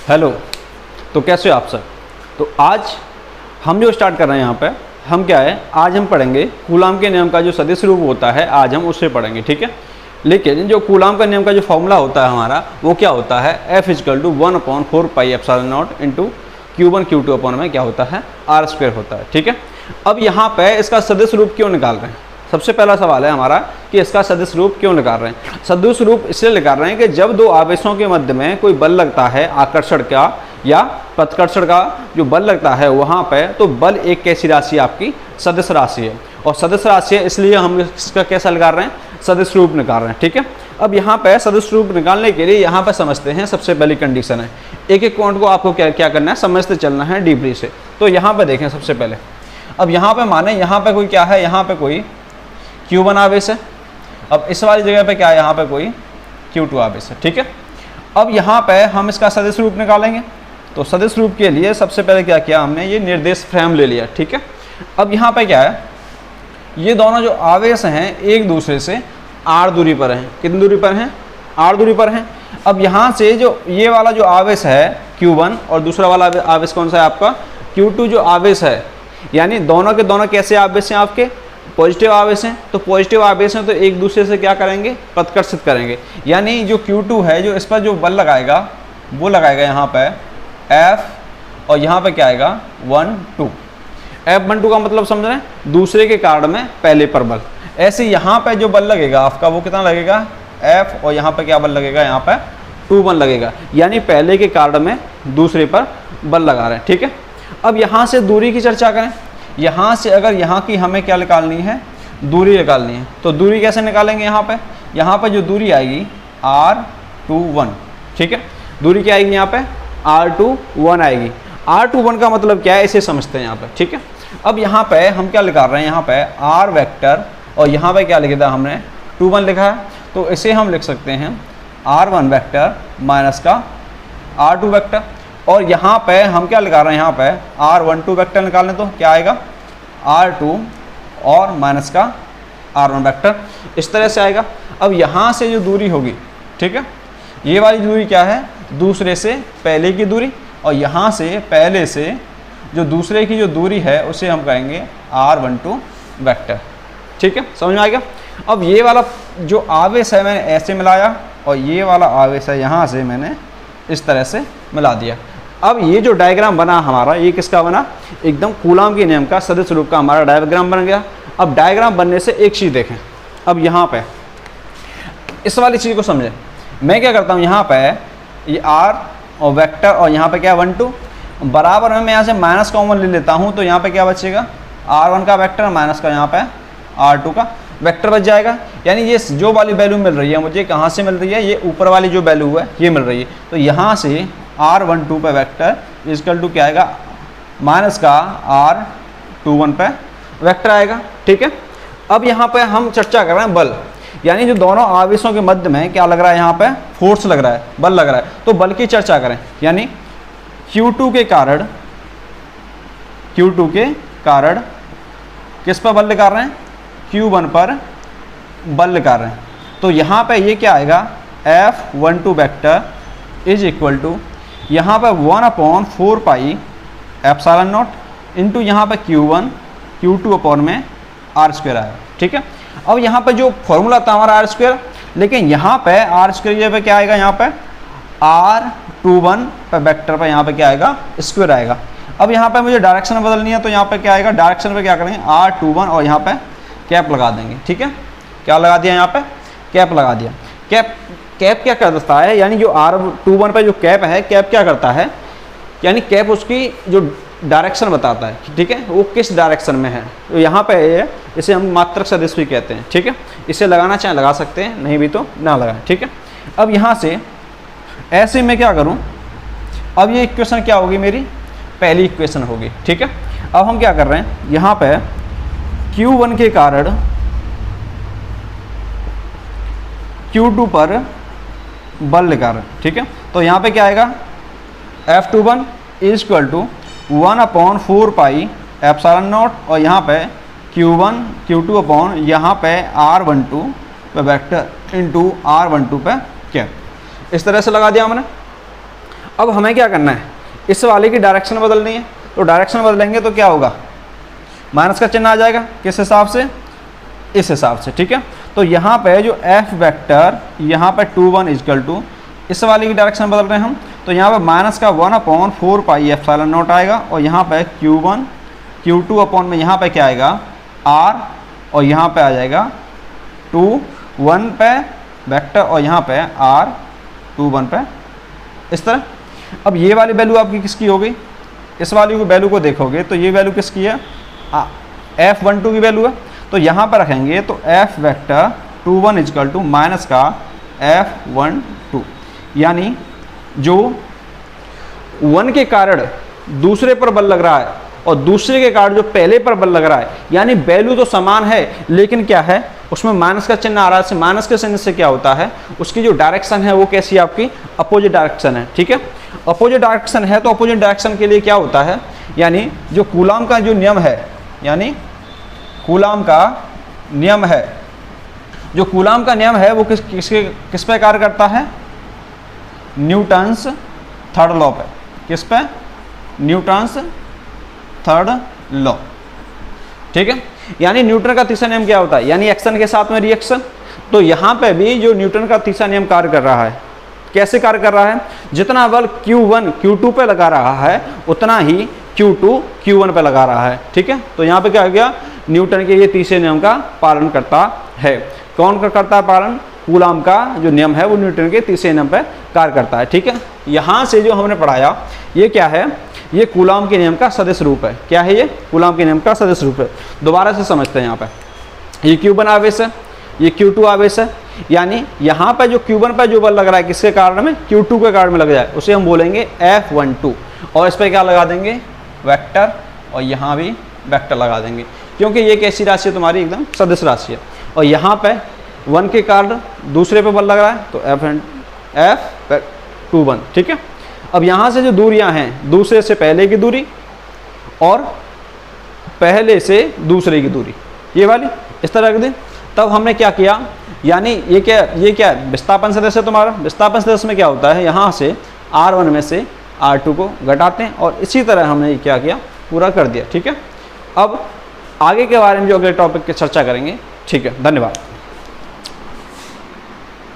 Hello. तो कैसे हो आप सब। तो आज हम जो स्टार्ट कर रहे हैं यहाँ पे हम क्या है, आज हम पढ़ेंगे कूलाम के नियम का जो सदिश रूप होता है, आज हम उससे पढ़ेंगे, ठीक है। लेकिन जो कूलाम का नियम का जो फॉर्मूला होता है हमारा, वो क्या होता है, F = 1/4 pi epsilon not into Q1 Q2 upon में क्या होता है, R² होता है, ठीक है। अब यहाँ पे इसका सदिश रूप क्यों निकाल रहे हैं, सबसे पहला सवाल है हमारा कि इसका सदिश रूप क्यों निकाल रहे हैं। सदिश रूप इसलिए निकाल रहे हैं कि जब दो आवेशों के मध्य में कोई बल लगता है, आकर्षण का या प्रतिकर्षण का जो बल लगता है वहाँ पे, तो बल एक कैसी राशि आपकी सदिश राशि है, और सदिश राशि है इसलिए हम इसका कैसा निकाल रहे हैं, सदिश रूप निकाल रहे हैं, ठीक है। अब यहाँ पे सदिश रूप निकालने के लिए यहाँ पे समझते हैं, सबसे पहली कंडीशन है, एक एक पॉइंट को आपको क्या करना है, समझते चलना है डीपली से। तो यहाँ पे देखें सबसे पहले, अब यहाँ पे माने यहाँ पे कोई क्या है, यहाँ पे कोई Q1 आवेश है, अब इस वाली जगह पे क्या है, यहाँ पे कोई Q2 आवेश है, ठीक है। अब यहाँ पे हम इसका सदिश रूप निकालेंगे, तो सदिश रूप के लिए सबसे पहले क्या किया हमने, ये निर्देश फ्रेम ले लिया, ठीक है। अब यहाँ पे क्या है, ये दोनों जो आवेश हैं एक दूसरे से r दूरी पर हैं, कितनी दूरी पर हैं, r दूरी पर हैं। अब यहाँ से जो ये वाला जो आवेश है Q1 और दूसरा वाला आवेश कौन सा है आपका Q2 जो आवेश है, यानी दोनों के दोनों कैसे आवेश हैं, आपके पॉजिटिव आवेश हैं। तो पॉजिटिव आवेश हैं तो एक दूसरे से क्या करेंगे, प्रतिकर्षित करेंगे, यानी जो Q2 है जो इस पर जो बल लगाएगा वो लगाएगा यहाँ पे F, और यहाँ पे क्या आएगा 1 2, F12 का मतलब समझ रहे हैं, दूसरे के कारण में पहले पर बल। ऐसे यहाँ पे जो बल लगेगा आपका वो कितना लगेगा F, और यहाँ पे क्या बल लगेगा, यहाँ पे 2 बल लगेगा, यानी पहले के कारण में दूसरे पर बल लगा रहे हैं, ठीक है। अब यहाँ से दूरी की चर्चा करें, यहाँ से अगर यहाँ की हमें क्या निकालनी है, दूरी निकालनी है, तो दूरी कैसे निकालेंगे, यहाँ पे जो दूरी आएगी R21, ठीक है। दूरी क्या आएगी, यहाँ पे R21 आएगी। R21 का मतलब क्या है, इसे समझते हैं यहाँ पे, ठीक है। अब यहाँ पे हम क्या निकाल रहे हैं, यहाँ पे R वेक्टर, और यहाँ पे क्या लिखा था हमने 21 लिखा है, तो इसे हम लिख सकते हैं R1 वेक्टर माइनस का R2 वेक्टर, और यहाँ पे हम क्या निकाल रहे हैं, यहाँ पे R12 वेक्टर निकालने, तो क्या आएगा R2 और माइनस का R1 वेक्टर, इस तरह से आएगा। अब यहाँ से जो दूरी होगी, ठीक है, ये वाली दूरी क्या है, दूसरे से पहले की दूरी, और यहाँ से पहले से जो दूसरे की जो दूरी है उसे हम कहेंगे R12 वेक्टर, ठीक है, समझ में आ गया। अब ये वाला जो आवेश है मैंने ऐसे मिलाया, और ये वाला आवेश है यहाँ से मैंने इस तरह से मिला दिया। अब ये जो डायग्राम बना हमारा, ये किसका बना, एकदम कूलाम के नियम का सदिश रूप का हमारा डायग्राम बन गया। अब डायग्राम बनने से एक चीज़ देखें, अब यहाँ पे इस वाली चीज़ को समझें, मैं क्या करता हूँ, यहाँ पे ये R और वेक्टर, और यहाँ पे क्या 1 2 बराबर में मैं यहाँ से माइनस कॉमन ले लेता हूँ, तो यहाँ पे क्या बचेगा, R1 का वेक्टर माइनस का यहाँ पे R2 का वेक्टर बच जाएगा। यानी ये जो वाली वैल्यू मिल रही है मुझे, कहाँ से मिल रही है, ये ऊपर वाली जो वैल्यू है ये मिल रही है, तो यहाँ से R12 पे वेक्टर इक्वल टू क्या आएगा, माइनस का R21 पे वेक्टर आएगा, ठीक है। अब यहाँ पे हम चर्चा कर रहे हैं बल, यानी जो दोनों आवेशों के मध्य में क्या लग रहा है, यहाँ पे फोर्स लग रहा है, बल लग रहा है, तो बल की चर्चा करें, यानी Q2 के कारण किस पर बल लगा रहे हैं, Q1 पर बल लगा रहे हैं। तो यहाँ पे ये क्या आएगा, F12 vector is equal to यहाँ पे 1/4 पाई एप्सिलॉन नॉट इंटू यहाँ पे Q1 Q2 अपॉन में R² आएगा, ठीक है। अब यहाँ पे जो फॉर्मूला था हमारा R², लेकिन यहाँ पे R² पे क्या आएगा, यहाँ पे R21 पे वेक्टर पे यहाँ पे क्या आएगा, स्क्वायर आएगा। अब यहाँ पे मुझे डायरेक्शन बदलनी है, तो यहाँ पे क्या आएगा, डायरेक्शन पे क्या करेंगे, R21 और यहाँ पे कैप लगा देंगे, ठीक है। क्या लगा दिया, यहाँ पे कैप लगा दिया। कैप क्या करता है, यानी जो R21 पे जो कैप है, कैप क्या करता है, यानी कैप उसकी जो डायरेक्शन बताता है, ठीक है, वो किस डायरेक्शन में है। तो यहाँ पे है, इसे हम मात्रक सदिश भी कहते हैं, ठीक है। इसे लगाना चाहे लगा सकते हैं, नहीं भी तो ना लगाएं, ठीक है। अब यहाँ से ऐसे मैं क्या करूँ, अब ये इक्वेशन क्या होगी, मेरी पहली इक्वेशन होगी, ठीक है। अब हम क्या कर रहे हैं, यहाँ पे Q1 के कारण Q2 पर बल लगा रहे हैं, ठीक है। तो यहाँ पे क्या आएगा, F21 is equal to 1/4 pi epsilon naught, और यहाँ पे Q1 Q2 अपॉन यहाँ पे R12 पे वेक्टर इंटू R12 पे कैप, इस तरह से लगा दिया हमने। अब हमें क्या करना है, इस वाले की डायरेक्शन बदलनी है। तो डायरेक्शन बदलेंगे तो क्या होगा, माइनस का चिन्ह आ जाएगा, किस हिसाब से, इस हिसाब से, ठीक है। तो यहाँ पे जो एफ वेक्टर यहाँ पे 2 1 इजकल टू इस वाले की डायरेक्शन बदल रहे हैं हम, तो यहाँ पे माइनस का 1/4 पाई एप्सिलॉन नॉट आएगा, और यहाँ पे Q1 Q2 अपॉन में यहाँ पे क्या आएगा R, और यहाँ पे आ जाएगा 2 1 पे वेक्टर, और यहाँ पे R 2 1 पे, इस तरह। अब ये वाली वैल्यू आपकी किसकी हो गई, इस वाली वैल्यू को देखोगे तो ये वैल्यू किसकी है, F12 की वैल्यू है। तो यहाँ पर रखेंगे तो F vector 2 1 is equal to minus का F12, यानी जो 1 के कारण दूसरे पर बल लग रहा है और दूसरे के कारण जो पहले पर बल लग रहा है, यानी वैल्यू तो समान है लेकिन क्या है उसमें माइनस का चिन्ह आ रहा है। माइनस के चिन्ह से क्या होता है, उसकी जो डायरेक्शन है वो कैसी, आपकी अपोजिट डायरेक्शन है, ठीक है। अपोजिट डायरेक्शन है तो अपोजिट डायरेक्शन के लिए क्या होता है, यानी जो कूलॉम का जो नियम है, यानी कूलॉम का नियम है, जो कूलॉम का नियम है वो किस पे कार्य करता है, न्यूटन्स थर्ड लॉ पे। किस पे, न्यूटन्स थर्ड लॉ, ठीक है। यानी न्यूटन का तीसरा नियम क्या होता है, यानी एक्शन के साथ में रिएक्शन। तो यहाँ पे भी जो न्यूटन का तीसरा नियम कार्य कर रहा है, कैसे कार्य कर रहा है, जितना बल Q1 Q2 पे लगा रहा है उतना ही Q2 Q1 पे लगा रहा है, ठीक है। तो यहाँ पे क्या हो गया, न्यूटन के ये तीसरे नियम का पालन करता है। कौन करता है पालन, कूलॉम का जो नियम है वो न्यूटन के तीसरे नियम पे कार्य करता है, ठीक है। यहाँ से जो हमने पढ़ाया ये क्या है, ये कूलॉम के नियम का सदिश रूप है। क्या है ये, कूलॉम के नियम का सदिश रूप है। दोबारा से समझते हैं, यहाँ पे ये Q1 आवेश है, ये Q2 आवेश है, यानी यहाँ पे जो Q1 पे जो बल लग रहा है किसके कारण में, Q2 के कारण में लग जाए, उसे हम बोलेंगे F12, और इस पर क्या लगा देंगे, वेक्टर, और यहाँ भी वेक्टर लगा देंगे, क्योंकि ये कैसी राशि है तुम्हारी, एकदम सदिश राशि है। और यहाँ पे 1 के कारण दूसरे पे बल लग रहा है तो F21, ठीक है। अब यहाँ से जो दूरियाँ हैं, दूसरे से पहले की दूरी और पहले से दूसरे की दूरी, ये वाली इस तरह रख दी। तब हमने क्या किया, यानी ये क्या है, विस्थापन सदिश है तुम्हारा। विस्थापन सदिश में क्या होता है, यहाँ से R1 में से R2 को घटाते हैं, और इसी तरह हमने क्या किया, पूरा कर दिया, ठीक है। अब आगे के बारे में जो अगले टॉपिक की चर्चा करेंगे, ठीक है। धन्यवाद।